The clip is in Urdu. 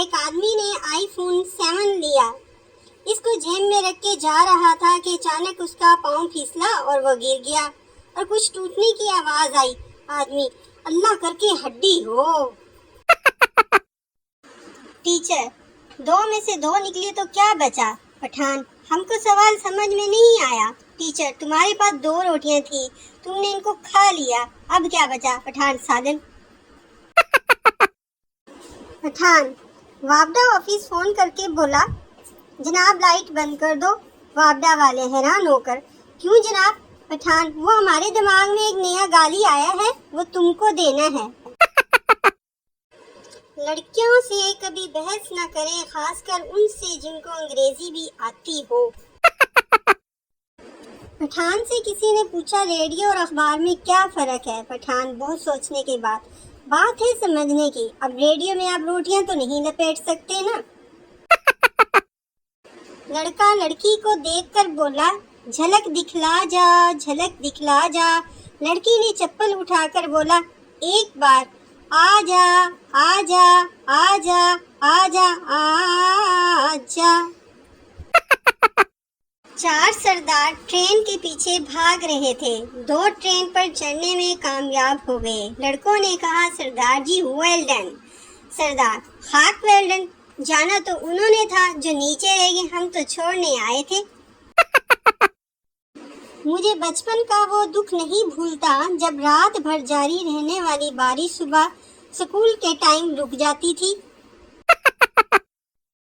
ایک آدمی نے آئی فون 7 لیا. اس کو جیب میں رکھ کے جا رہا تھا کہ اچانک اس کا پاؤں پھسلا اور وہ گر گیا اور کچھ ٹوٹنے کی آواز آئی. آدمی: اللہ کر کے ہڈی ہو. ٹیچر: 2 میں سے 2 نکلے تو کیا بچا؟ پٹھان: ہم کو سوال سمجھ میں نہیں آیا. ٹیچر: تمہارے پاس 2 روٹیاں تھیں، تم نے ان کو کھا لیا، اب کیا بچا؟ پٹھان: سالن. پٹھان: وابڈا آفس فون کر کے بولا: جناب لائٹ بند کر دو. وابڈا والے حیران ہو کر: کیوں جناب؟ پٹھان: وہ ہمارے دماغ میں ایک نیا گالی آیا ہے، وہ تم کو دینا ہے. لڑکیوں سے کبھی بحث نہ کریں، خاص کر ان سے جن کو انگریزی بھی آتی ہو. پٹھان سے کسی نے پوچھا: ریڈیو اور اخبار میں کیا فرق ہے؟ پٹھان: بہت سوچنے کے بعد. بات ہے سمجھنے کی. اب ریڈیو میں آپ روٹیاں تو نہیں لپیٹ سکتے نا. لڑکا لڑکی کو دیکھ کر بولا: جھلک دکھلا جا، جھلک دکھلا جا. لڑکی نے چپل اٹھا کر بولا: ایک بار. آ جا آ جا آ جا آ جا آ جا. 4 سردار ٹرین کے پیچھے بھاگ رہے تھے. 2 ٹرین پر چڑھنے میں کامیاب ہو گئے. لڑکوں نے کہا: سردار جی ویل ڈن. سردار: خاک ویل ڈن، جانا تو انہوں نے تھا جو نیچے رہ گئے، ہم تو چھوڑنے آئے تھے. مجھے بچپن کا وہ دکھ نہیں بھولتا جب رات بھر جاری رہنے والی بارش صبح اسکول کے ٹائم رک جاتی تھی.